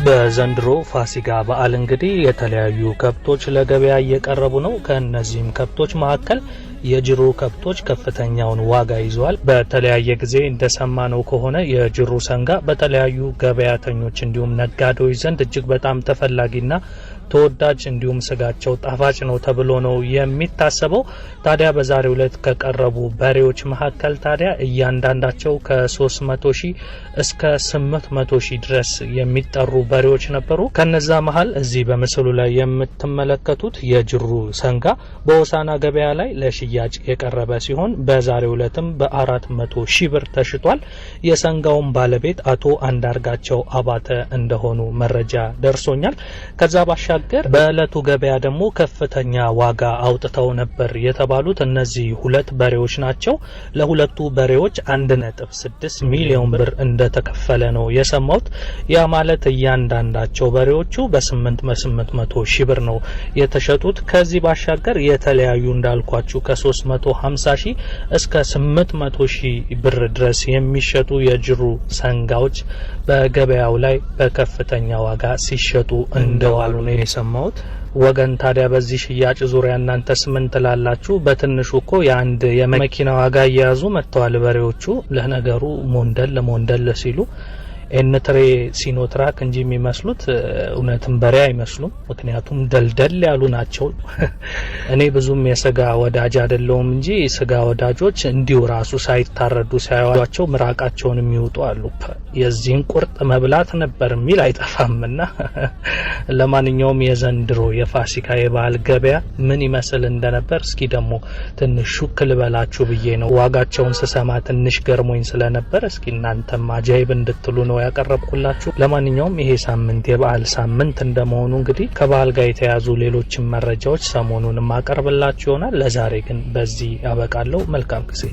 በዘንድሮ ፋሲካ በዓል እንግዲህ የተለያዩ ከብቶች ለገበያ እየቀረቡ ነው። ከነዚህም ከብቶች መካከል የጅሩ ከብቶች ከፍተኛውን ዋጋ ይዘዋል። በተለያየ ጊዜ እንደሰማነው ከሆነ የጅሩ ሰንጋ በተለያዩ ገበያተኞች እንዲሁም ነጋዴዎች ዘንድ እጅግ በጣም ተፈላጊና ተወዳጅ እንዲሁም ስጋቸው ጣፋጭ ነው ተብሎ ነው የሚታሰበው። ታዲያ በዛሬው ዕለት ከቀረቡ በሬዎች መካከል ታዲያ እያንዳንዳቸው ከ300,000 እስከ 800,000 ድረስ የሚጠሩ በሬዎች ነበሩ። ከነዛ መሃል እዚህ በምስሉ ላይ የምትመለከቱት የጅሩ ሰንጋ በሆሳና ገበያ ላይ ለሽያጭ የቀረበ ሲሆን በዛሬው ዕለትም በ400,000 ብር ተሽጧል። የሰንጋውን ባለቤት አቶ አንዳርጋቸው አባተ እንደሆኑ መረጃ ደርሶኛል። ከዛ ባሻገር በእለቱ ገበያ ደግሞ ከፍተኛ ዋጋ አውጥተው ነበር የተባሉት እነዚህ ሁለት በሬዎች ናቸው። ለሁለቱ በሬዎች 1.6 ሚሊዮን ብር እንደተከፈለ ነው የሰማሁት። ያ ማለት እያንዳንዳቸው በሬዎቹ በ800,000 ብር ነው የተሸጡት። ከዚህ ባሻገር የተለያዩ እንዳልኳችሁ ከ350,000 እስከ 800,000 ብር ድረስ የሚሸጡ የጅሩ ሰንጋዎች በገበያው ላይ በከፍተኛ ዋጋ ሲሸጡ እንደዋሉ ነው የሰማሁት። ወገን ታዲያ በዚህ ሽያጭ ዙሪያ እናንተስ ምን ትላላችሁ? በትንሹ እኮ የአንድ የመኪና ዋጋ እየያዙ መጥተዋል በሬዎቹ። ለነገሩ ሞንደል ሲሉ ኤንትሬ ሲኖትራክ እንጂ የሚመስሉት እውነትም በሬ አይመስሉም። ምክንያቱም ደልደል ያሉ ናቸው። እኔ ብዙም የስጋ ወዳጅ አይደለሁም እንጂ ስጋ ወዳጆች እንዲሁ ራሱ ሳይታረዱ ሳያዩዋቸው ምራቃቸውን የሚወጡ አሉ። የዚህን ቁርጥ መብላት ነበር የሚል አይጠፋምና ለማንኛውም የዘንድሮ የፋሲካ የበዓል ገበያ ምን ይመስል እንደነበር እስኪ ደግሞ ትንሽ ሹክ ልበላችሁ ብዬ ነው። ዋጋቸውን ስሰማ ትንሽ ገርሞኝ ስለነበር እስኪ እናንተም አጃይብ እንድትሉ ነው ያቀረብኩላችሁ። ለማንኛውም ይሄ ሳምንት የበዓል ሳምንት እንደመሆኑ እንግዲህ ከበዓል ጋር የተያዙ ሌሎችም መረጃዎች ሰሞኑን ማቀርብላችሁ ይሆናል። ለዛሬ ግን በዚህ ያበቃለሁ። መልካም ጊዜ።